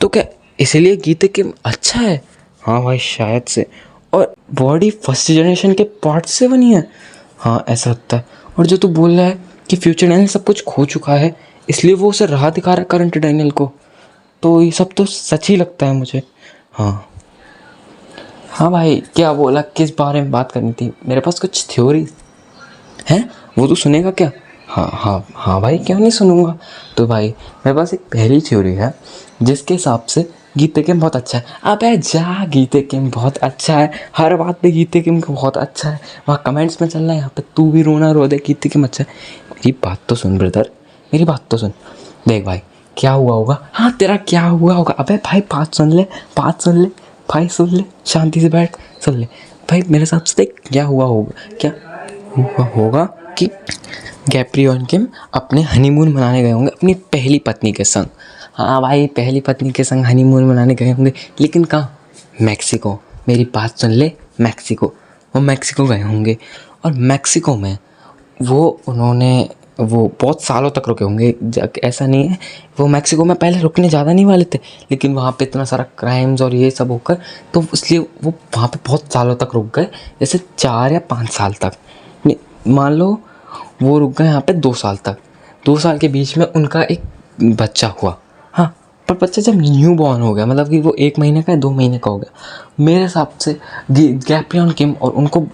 तो क्या इसीलिए गीते किम अच्छा है? हाँ भाई शायद से। और बॉडी फर्स्ट जनरेशन के पार्ट से बनी है। हाँ ऐसा लगता है। और जो तू बोल रहा है कि फ्यूचर डैनियल सब कुछ खो चुका है इसलिए वो उसे राह दिखा रहा है करंट डैनियल को, तो ये सब तो सच ही लगता है मुझे। हाँ हाँ भाई, क्या बोला, किस बारे में बात करनी थी? मेरे पास कुछ थ्योरी हैं, वो तो सुनेगा क्या? हाँ हाँ हाँ भाई, क्यों नहीं सुनूंगा। तो भाई मेरे पास एक पहली थ्योरी है जिसके हिसाब से गीते किम बहुत अच्छा है। अबे जा, गीते किम बहुत अच्छा है, हर बात पे गीते किम को बहुत अच्छा है, वहाँ कमेंट्स में चल रहा है, यहाँ पे तू भी रोना रो दे, गीते किम अच्छा है। मेरी बात तो सुन ब्रदर, मेरी बात तो सुन। देख भाई, क्या हुआ होगा, हाँ तेरा क्या हुआ होगा, अबे भाई बात सुन ले, बात सुन ले भाई, सुन ले, शांति से बैठ, सुन ले भाई। मेरे हिसाब से देख क्या हुआ होगा, क्या हुआ होगा कि गैब्रियल और किम अपने हनीमून मनाने गए होंगे अपनी पहली पत्नी के संग। हाँ भाई, पहली पत्नी के संग हनीमून मनाने गए होंगे, लेकिन कहाँ? मैक्सिको। मेरी बात सुन ले, मैक्सिको। वो मैक्सिको गए होंगे और मैक्सिको में वो उन्होंने वो बहुत सालों तक रुके होंगे। ऐसा नहीं है, वो मैक्सिको में पहले रुकने ज़्यादा नहीं वाले थे, लेकिन वहाँ पे इतना सारा क्राइम्स और ये सब होकर तो इसलिए वो वहाँ पे बहुत सालों तक रुक गए, जैसे 4 या 5 साल तक। मान लो वो रुक गए यहाँ पे 2 साल तक। 2 साल के बीच में उनका एक बच्चा हुआ। हाँ, पर बच्चा जब न्यू बॉर्न हो गया, मतलब कि वो 1 महीने का या 2 महीने का हो गया, मेरे हिसाब से गैब्रियल किम और उनको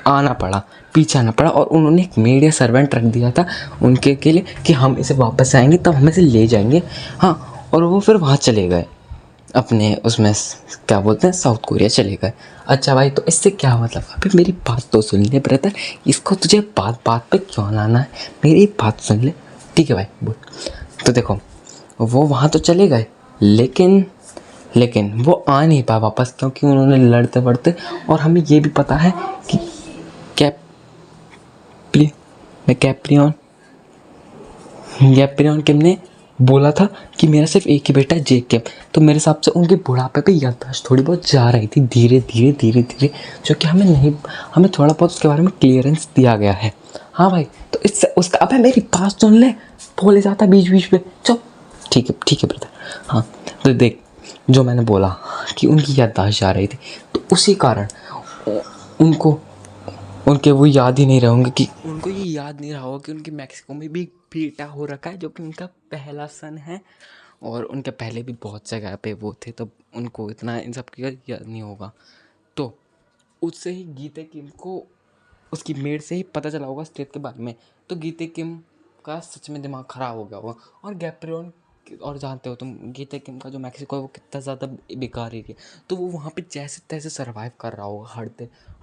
आना पड़ा, पीछे आना पड़ा, और उन्होंने एक मेड या सर्वेंट रख दिया था उनके के लिए कि हम इसे वापस आएंगे तब हम इसे ले जाएंगे। हाँ, और वो फिर वहाँ चले गए अपने उसमें, क्या बोलते हैं, साउथ कोरिया चले गए। अच्छा भाई, तो इससे क्या मतलब? अभी मेरी बात तो सुन ले ब्रदर, इसको तुझे बात बात पे क्यों लाना है, मेरी बात सुन ले, ठीक है भाई बोल। तो देखो, वो वहाँ तो चले गए, लेकिन वो आ नहीं पाए वापस, क्योंकि उन्होंने लड़ते बढ़ते, और हमें ये भी पता है कि कैप्रियन गैब्रियल किम ने बोला था कि मेरा सिर्फ एक ही बेटा है, जेक किम। तो मेरे हिसाब से उनके बुढ़ापे पे याददाश्त थोड़ी बहुत जा रही थी धीरे धीरे धीरे धीरे, जो कि हमें थोड़ा बहुत उसके बारे में क्लियरेंस दिया गया है। हाँ भाई, तो इससे उसका, अबे मेरी बात सुन ले, बोले जाता बीच बीच में, चुप। ठीक है ब्रदर। हाँ, तो देख, जो मैंने बोला कि उनकी याददाश्त जा रही थी, तो उसी कारण उनको उनके वो याद ही नहीं रहे होंगे कि उनको ये याद नहीं रहा होगा कि उनके मैक्सिको में भी एक बेटा हो रखा है जो कि उनका पहला सन है, और उनके पहले भी बहुत जगह पे वो थे, तो उनको इतना इन सब की याद नहीं होगा। तो उससे ही गीते किम को उसकी मेड से ही पता चला होगा स्टेट के बारे में, तो गीते किम का सच में दिमाग ख़राब हो गया होगा। और गैब्रियल, और जानते हो तुम, गीते किम का जो मैक्सिको है वो कितना ज़्यादा बेकार एरिया, तो वो वहाँ पे जैसे तैसे सर्वाइव कर रहा होगा,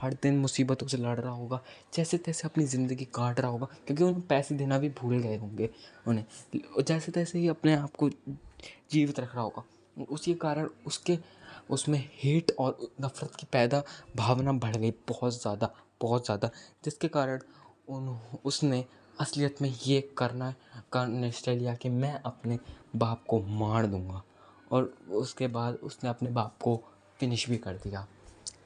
हर दिन मुसीबतों से लड़ रहा होगा, जैसे तैसे अपनी ज़िंदगी काट रहा होगा, क्योंकि उन्हें पैसे देना भी भूल गए होंगे उन्हें, जैसे तैसे ही अपने आप को जीवित रख रहा होगा। उसी कारण उसके उसमें हेट और नफ़रत की पैदा भावना बढ़ गई बहुत ज़्यादा, बहुत ज़्यादा, जिसके कारण उसने असलियत में ये का निश्चय लिया कि मैं अपने बाप को मार दूंगा, और उसके बाद उसने अपने बाप को फिनिश भी कर दिया।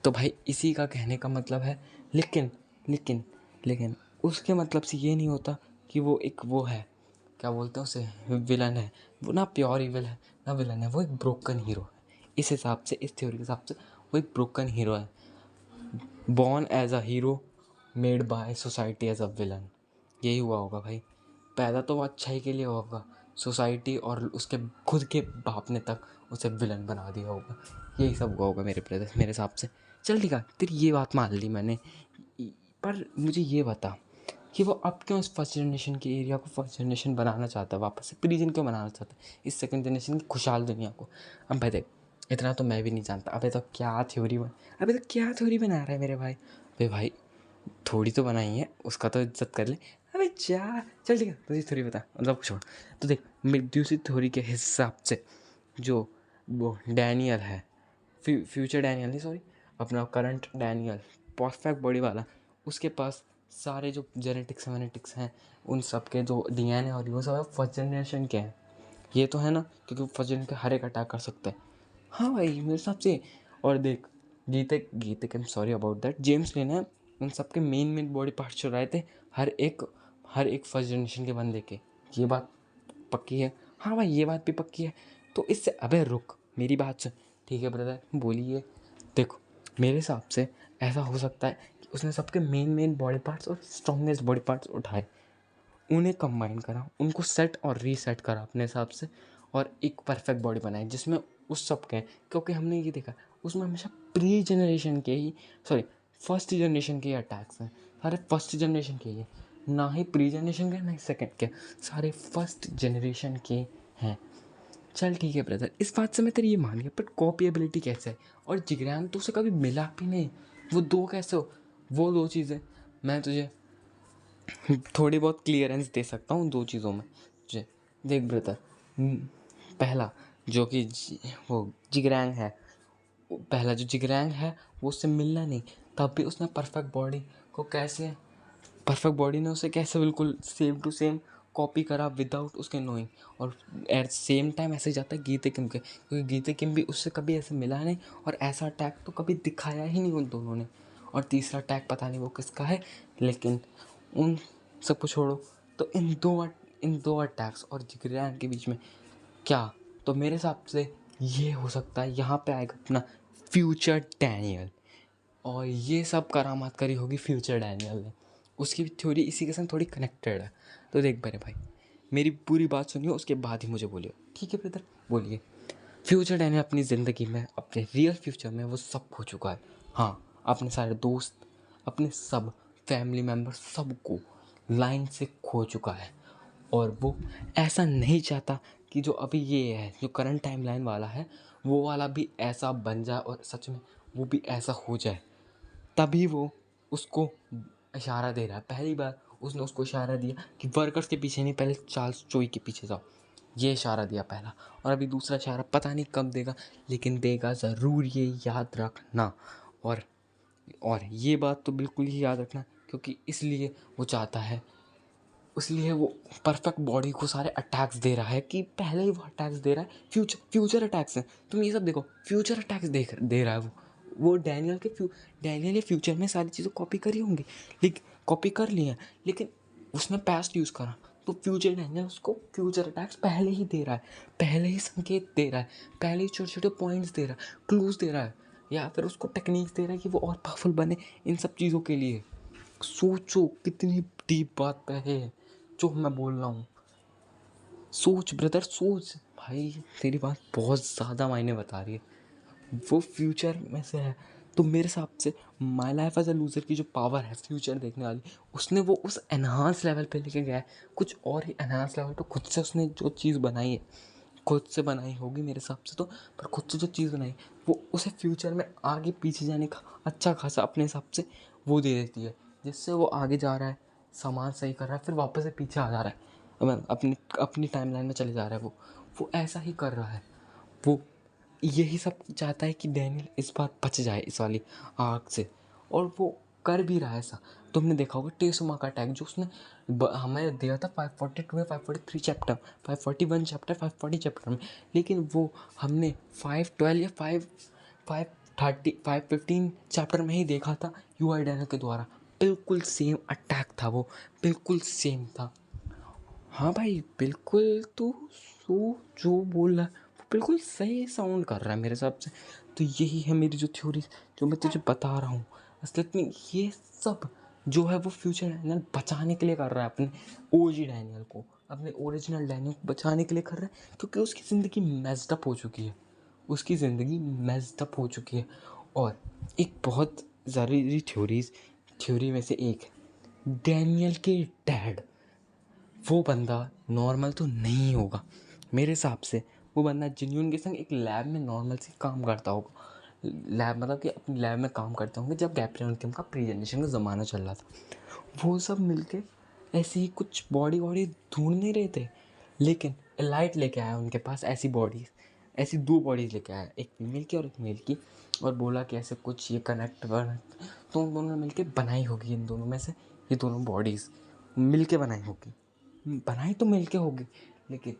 तो भाई इसी का कहने का मतलब है, लेकिन लेकिन लेकिन उसके मतलब से ये नहीं होता कि वो एक वो है, क्या बोलते हैं उसे, विलन है। वो ना प्योर इविल है ना विलन है, वो एक ब्रोकन हीरो है। इस हिसाब से, इस थ्योरी के हिसाब से वो एक ब्रोकन हीरो है, born as a hero, made by society as a villain. यही हुआ होगा भाई, पैदा तो वो अच्छाई के लिए होगा, सोसाइटी और उसके खुद के बाप ने तक उसे विलन बना दिया होगा। यही सब हुआ होगा मेरे ब्रदर, मेरे हिसाब से। चल ठीक है, तेरी ये बात मान ली मैंने, पर मुझे ये बता कि वो अब क्यों इस फर्स्ट जनरेशन के एरिया को फर्स्ट जनरेशन बनाना चाहता है, वापस से प्रीजन क्यों बनाना चाहता है इस सेकंड जनरेशन की खुशहाल दुनिया को? अब भाई देख, इतना तो मैं भी नहीं जानता। अबे तो क्या थ्योरी बना रहा है मेरे भाई? अबे भाई, थोड़ी तो बनाई है, उसका तो इज्जत कर ले। अबे जा, चल ठीक है, तुझे थ्योरी बता, मतलब छोड़। तो देख, मेड्यूसी थ्योरी के हिसाब से जो वो डैनियल है, फ्यूचर डैनियल नहीं, सॉरी, अपना करंट डैनियल, परफेक्ट बॉडी वाला, उसके पास सारे जो जेनेटिक्स हैं, उन सब के जो डीएनए और वो सब है फर्स्ट जनरेशन के हैं। ये तो है ना, क्योंकि फर्स्ट जनरेशन के हर एक अटैक कर सकते हैं। हाँ भाई, मेरे हिसाब से। और देख, गीते गीते के सॉरी अबाउट दैट, जेम्स लेन है, उन सब के मेन बॉडी पार्ट्स चुराए थे हर एक फर्स्ट जनरेशन के बंदे के। ये बात पक्की है। हाँ भाई, ये बात भी पक्की है तो इससे अबे रुक मेरी बात सुन, ठीक है ब्रदर बोलिए। देखो मेरे हिसाब से ऐसा हो सकता है कि उसने सबके मेन बॉडी पार्ट्स और स्ट्रॉन्गेस्ट बॉडी पार्ट्स उठाए, उन्हें कंबाइन करा, उनको सेट और रीसेट करा अपने हिसाब से, और एक परफेक्ट बॉडी बनाई जिसमें उस सब के, क्योंकि हमने ये देखा उसमें हमेशा प्री जनरेशन के ही, सॉरी फर्स्ट जनरेशन के अटैक्स हैं सारे, फर्स्ट जनरेशन के ही, ना ही प्री जनरेशन के ना ही सेकेंड के, सारे फर्स्ट जनरेशन के हैं। चल ठीक है ब्रदर, इस बात से मैं तेरी ये मान गया, बट कॉपी एबिलिटी कैसे है? और जिगरैन तो उसे कभी मिला भी नहीं, वो दो कैसे हो? वो दो चीज़ें मैं तुझे थोड़ी बहुत क्लियरेंस दे सकता हूँ दो चीज़ों में तुझे। देख ब्रदर, पहला जो कि वो जिगरैंग है, पहला जो जिगरैंग है वो उससे मिलना नहीं, तब भी उसने परफेक्ट बॉडी को कैसे, परफेक्ट बॉडी ने उसे कैसे बिल्कुल सेम टू सेम कॉपी करा विदाउट उसके नोइंग। और एट सेम टाइम ऐसे जाता है गीते किम के, क्योंकि गीते किम भी उससे कभी ऐसे मिला नहीं और ऐसा अटैक तो कभी दिखाया ही नहीं उन दोनों ने। और तीसरा अटैक पता नहीं वो किसका है, लेकिन उन सबको छोड़ो, तो इन दो अटैक्स और जिगरैन के बीच में क्या, तो मेरे हिसाब से ये हो सकता है यहाँ पे आएगा अपना फ्यूचर डैनियल, और ये सब करामात करी होगी फ्यूचर डैनियल ने। उसकी थ्योरी इसी के साथ थोड़ी कनेक्टेड है। तो देख मेरे भाई, मेरी पूरी बात सुनिए, उसके बाद ही मुझे बोलिए, ठीक है ब्रदर बोलिए। फ्यूचर डैनियल अपनी ज़िंदगी में, अपने रियल फ्यूचर में वो सब खो चुका है। हाँ, अपने सारे दोस्त, अपने सब फैमिली मेम्बर सबको लाइन से खो चुका है, और वो ऐसा नहीं चाहता कि जो अभी ये है, जो करंट टाइमलाइन वाला है, वो वाला भी ऐसा बन जाए और सच में वो भी ऐसा हो जाए। तभी वो उसको इशारा दे रहा है। पहली बार उसने उसको इशारा दिया कि वर्कर्स के पीछे नहीं, पहले चार्ल्स चोई के पीछे जाओ, ये इशारा दिया पहला। और अभी दूसरा इशारा पता नहीं कब देगा, लेकिन देगा ज़रूर, ये याद रखना। और ये बात तो बिल्कुल ही याद रखना, क्योंकि इसलिए वो चाहता है, इसलिए वो परफेक्ट बॉडी को सारे अटैक्स दे रहा है कि पहले ही वो अटैक्स दे रहा है, फ्यूचर अटैक्स हैं। तुम ये सब देखो, फ्यूचर अटैक्स दे रहा है वो डैनियल ने फ्यूचर में सारी चीज़ें कॉपी करी होंगी, लेकिन कॉपी कर ली हैं, लेकिन उसने पास्ट यूज़ करा, तो फ्यूचर डैनियल उसको फ्यूचर अटैक्स पहले ही दे रहा है, पहले ही संकेत दे रहा है, पहले ही छोटे छोटे पॉइंट्स दे रहा है, क्लूज दे रहा है, या फिर उसको टेक्निक्स दे रहा है कि वो और पावरफुल बने इन सब चीज़ों के लिए। सोचो कितनी डीप बात पे है जो मैं बोल रहा हूँ। सोच ब्रदर सोच भाई, तेरी बात बहुत ज़्यादा मायने बता रही है। वो फ्यूचर में से है, तो मेरे हिसाब से my life as a loser की जो पावर है फ्यूचर देखने वाली, उसने वो उस एनहांस लेवल पे लेके गया है, कुछ और ही एनहांस लेवल पे खुद से उसने जो चीज़ बनाई है, खुद से बनाई होगी मेरे हिसाब से तो, पर खुद से जो चीज़ बनाई वो उसे फ्यूचर में आगे पीछे जाने का अच्छा खासा अपने हिसाब से वो दे देती है, जिससे वो आगे जा रहा है, सामान सही कर रहा है, फिर वापस से पीछे आ जा रहा है, अपनी अपनी टाइमलाइन में चले जा रहा है। वो ऐसा ही कर रहा है। वो यही सब चाहता है कि डैनियल इस बार बच जाए इस वाली आग से, और वो कर भी रहा है ऐसा। तुमने देखा होगा टेसुमा का अटैक जो उसने हमें दिया था 542 या 543 चैप्टर, 541 चैप्टर, 540 चैप्टर में, लेकिन वो हमने 512 या 530 515 चैप्टर में ही देखा था UI डैनियल के द्वारा। बिल्कुल सेम अटैक था वो, बिल्कुल सेम था। हाँ भाई बिल्कुल, तू जो बोल रहा है वो बिल्कुल सही साउंड कर रहा है मेरे हिसाब से। तो यही है मेरी जो थ्योरी जो मैं तुझे बता रहा हूँ। असलियत में ये सब जो है वो फ्यूचर डैनियल बचाने के लिए कर रहा है, अपने OG डैनियल को, अपने ओरिजिनल डैनियल को बचाने के लिए कर रहा है, क्योंकि उसकी ज़िंदगी मेस्ड हो चुकी है, उसकी ज़िंदगी मेस्ड हो चुकी है। और एक बहुत ज़रूरी थ्योरी में से एक, डैनियल के डैड, वो बंदा नॉर्मल तो नहीं होगा मेरे हिसाब से। वो बंदा जिन्यून के संग एक लैब में नॉर्मल से काम करता होगा, लैब मतलब कि अपनी लैब में काम करते होंगे जब गैब्रियल किम का प्री जनरेशन का ज़माना चल रहा था। वो सब मिलके ऐसे ही कुछ बॉडी ढूंढ नहीं रहे थे, लेकिन एलाइट लेके आया उनके पास ऐसी बॉडीज़, ऐसी दो बॉडीज़ लेके आया, एक फीमेल की और एक मेल की, और बोला कि ऐसे कुछ ये कनेक्ट तो उन दोनों ने मिलके बनाई होगी, इन दोनों में से ये दोनों बॉडीज़ मिलके बनाई होगी, बनाई तो मिलके होगी, लेकिन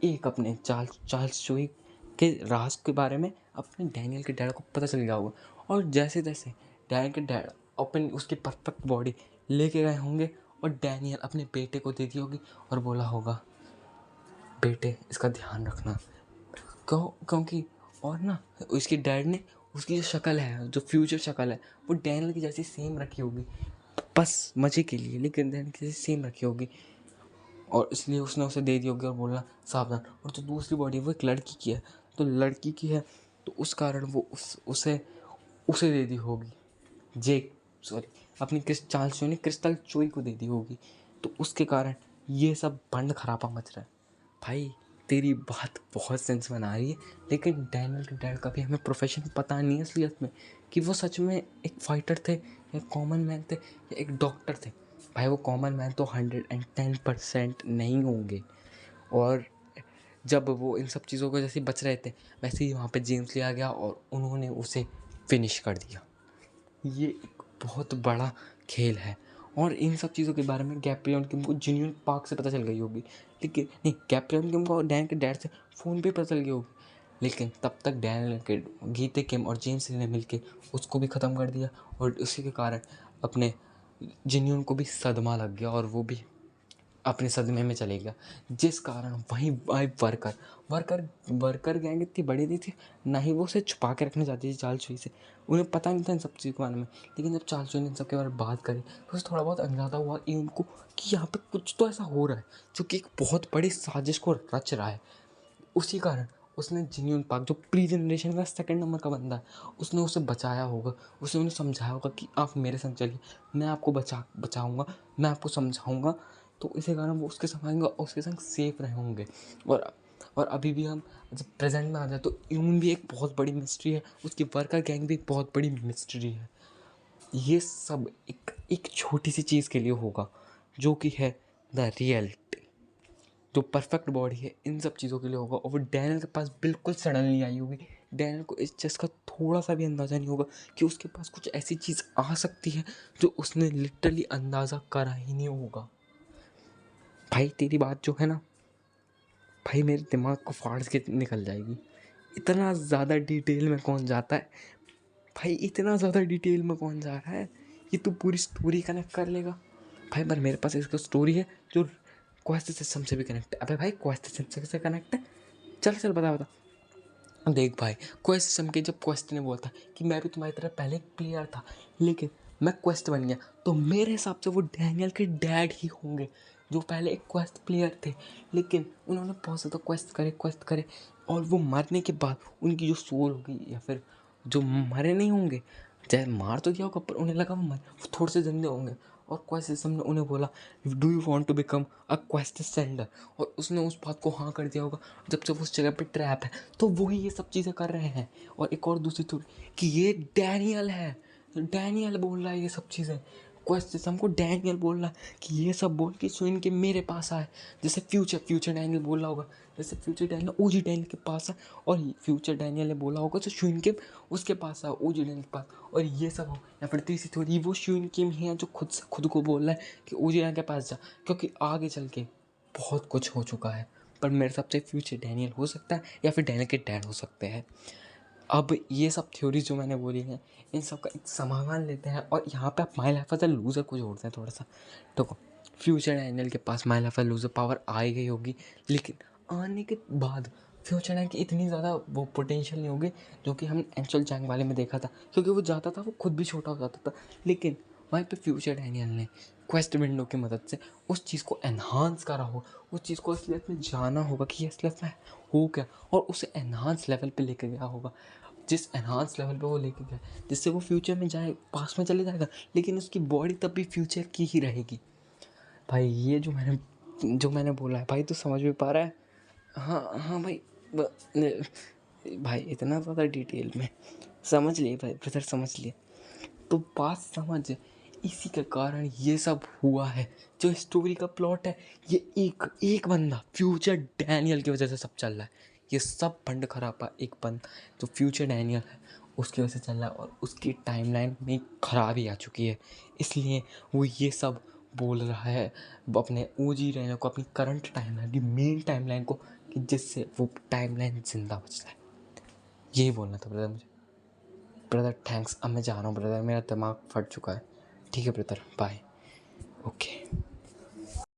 एक अपने चार्ल्स चोई के राज के बारे में अपने डैनियल के डैड को पता चल गया होगा, और जैसे तैसे डैनियल के डैड अपनी उसकी परफेक्ट बॉडी लेके गए होंगे, और डैनियल अपने बेटे को दे दी होगी और बोला होगा बेटे इसका ध्यान रखना, क्योंकि और ना उसके डैड ने उसकी जो शक्ल है, जो फ्यूचर शक्ल है, वो डैनियल की जैसी सेम रखी होगी, बस मज़े के लिए, लेकिन डैनियल की जैसी सेम रखी होगी, और इसलिए उसने उसे दे दी होगी और बोलना सावधान। और जो दूसरी बॉडी वो एक लड़की की है, तो लड़की की है तो उस कारण वो उसे उसे दे दी होगी, जेक सॉरी अपनी क्रिस्टल चोई को दे दी होगी, तो उसके कारण ये सब बंड खराबा मच रहा है। भाई तेरी बात बहुत सेंस बना रही है, लेकिन डैनियल के डैड का भी हमें प्रोफेशन पता नहीं है असलियत में कि वो सच में एक फाइटर थे या कॉमन मैन थे या एक डॉक्टर थे। भाई वो कॉमन मैन तो 110% नहीं होंगे। और जब वो इन सब चीज़ों को जैसे बच रहे थे, वैसे ही वहाँ पे जेम्स लिया गया और उन्होंने उसे फिनिश कर दिया। ये एक बहुत बड़ा खेल है, और इन सब चीज़ों के बारे में गैब्रियल किम को जिनियन पार्क से पता चल गई होगी, लेकिन नहीं, गैब्रियल किम को डैन के डैड से फ़ोन पे पता चल गई होगी, लेकिन तब तक डैनियल के गीते किम और जेम्स ने मिलके उसको भी ख़त्म कर दिया, और उसी के कारण अपने जिनियन को भी सदमा लग गया और वो भी अपने सदमे में चले गया, जिस कारण वहीं भाई वर्कर गैंग इतनी बड़ी नहीं थी, ना ही वो उसे छुपा के रखने जाती थी चाल चुई से, उन्हें पता नहीं था इन सब चीज़ों के बारे में। लेकिन जब चाल चुई ने इन सब के बारे में बात करी तो उसे थोड़ा बहुत अंदाज़ा हुआ कि उनको कि यहाँ पे कुछ तो ऐसा हो रहा है जो कि एक बहुत बड़ी साजिश को रच रहा है। उसी कारण उसने जिनियन पार्क, जो प्री जनरेशन का 2nd नंबर का बंदा है, उसने उसे बचाया होगा, उसने उन्हें समझाया होगा कि आप मेरे संग चलिए, मैं आपको बचाऊँगा, मैं आपको समझाऊँगा, तो इसी कारण वो उसके संग आएंगे, उसके संग सेफ रहे होंगे। और अभी भी हम जब प्रेजेंट में आ जाए तो यून भी एक बहुत बड़ी मिस्ट्री है, उसकी वर्कर गैंग भी एक बहुत बड़ी मिस्ट्री है। ये सब एक छोटी सी चीज़ के लिए होगा, जो कि है द रियलिटी। जो परफेक्ट बॉडी है इन सब चीज़ों के लिए होगा, और वो डैनियल के पास बिल्कुल सडनली आई होगी। डैनियल को इस चीज़ का थोड़ा सा भी अंदाज़ा नहीं होगा कि उसके पास कुछ ऐसी चीज़ आ सकती है जो उसने लिटरली अंदाज़ा करा ही नहीं होगा। भाई तेरी बात जो है ना भाई, मेरे दिमाग को फाड़ के निकल जाएगी। इतना ज़्यादा डिटेल में कौन जाता है भाई, इतना ज़्यादा डिटेल में कौन जा रहा है? ये तू पूरी स्टोरी कनेक्ट कर लेगा भाई, पर मेरे पास इसका स्टोरी है जो क्वेस्ट सिस्टम से भी कनेक्ट है। अबे भाई क्वेस्ट सिस्टम से कनेक्ट है, चल बता। देख भाई, क्वेस्ट सिस्टम के जब क्वेस्ट ने बोलता कि मैं भी तुम्हारी तरह पहले एक प्लेयर था, लेकिन मैं क्वेस्ट बन गया, तो मेरे हिसाब से वो डैनियल के डैड ही होंगे जो पहले एक क्वेस्ट प्लेयर थे, लेकिन उन्होंने बहुत ज़्यादा क्वेस्ट करे और वो मरने के बाद उनकी जो सोल होगी, या फिर जो मरे नहीं होंगे, चाहे मार तो दिया होगा पर उन्हें लगा वो थोड़े से जिंदे होंगे, और क्वेस्ट सिस्टम ने उन्हें बोला do you want to become a quest sender, और उसने उस बात को हाँ कर दिया होगा। जब उस जगह पे ट्रैप है तो वही ये सब चीज़ें कर रहे हैं। और एक और दूसरी थोड़ी कि ये डैनियल है, डैनियल बोल रहा है ये सब चीज़ें, क्वेस्ट सिस्टम को डैनियल बोल रहा है कि ये सब बोल के सुन के मेरे पास आए, जैसे फ्यूचर डैनियल बोल रहा होगा, जैसे फ्यूचर डैनियल ओजी डैनियल के पास है, और फ्यूचर डैनियल ने बोला होगा तो शुइन किम उसके पास है, ओजी डैनियल के पास, और ये सब हो। या फिर तीसरी थोड़ी वो शुइन किम ही है जो खुद को बोल रहा है कि ओजी डैनियल के पास जा, क्योंकि आगे चल के बहुत कुछ हो चुका है। पर मेरे हिसाब से फ्यूचर डैनियल हो सकता है या फिर डैनियल के डैड हो सकते हैं। अब ये सब थ्योरीज जो मैंने बोली हैं, इन सब का एक समाधान लेते हैं, और यहाँ पे आप my life as a loser को जोड़ते हैं थोड़ा सा। देखो, फ्यूचर डैनियल के पास my life as loser power आ ही गई होगी, लेकिन आने के बाद फ्यूचर डैनियल की इतनी ज़्यादा वो पोटेंशियल नहीं होगी जो कि हमने एंशल जैंग वाले में देखा था, क्योंकि वो जाता था वो खुद भी छोटा हो जाता था, लेकिन वहीं पे फ्यूचर डैनियल ने क्वेस्ट विंडो की मदद से उस चीज़ को एनहांस करा हो, उस चीज़ को असलियत में जाना होगा कि ये असलियत में हो क्या, और उसे एनहांस लेवल पे लेके गया होगा, जिस एनहांस लेवल पे वो लेके गया जिससे वो फ्यूचर में जाए, पास में चले जाएगा, लेकिन उसकी बॉडी तब भी फ्यूचर की ही रहेगी। भाई ये जो मैंने बोला है भाई, तो समझ में पा रहा है? हाँ हाँ भाई, भाई इतना ज़्यादा डिटेल में समझ लिए भाई, ब्रदर समझ लिए, तो बात समझ, इसी के कारण ये सब हुआ है। जो स्टोरी का प्लॉट है, ये एक बंदा फ्यूचर डैनियल की वजह से सब चल रहा है। ये सब बंड खराबा एक बंद जो फ्यूचर डैनियल है उसकी वजह से चल रहा है, और उसकी टाइमलाइन में खराबी आ चुकी है, इसलिए वो ये सब बोल रहा है अपने ओजी डैनियल को, अपनी करंट टाइमलाइन की मेन टाइमलाइन को, कि जिससे वो टाइमलाइन जिंदा बचता है। यही बोलना था ब्रदर मुझे। ब्रदर थैंक्स, अब मैं जा रहा हूँ ब्रदर, मेरा दिमाग फट चुका है। ठीक है ब्रदर, बाय। ओके।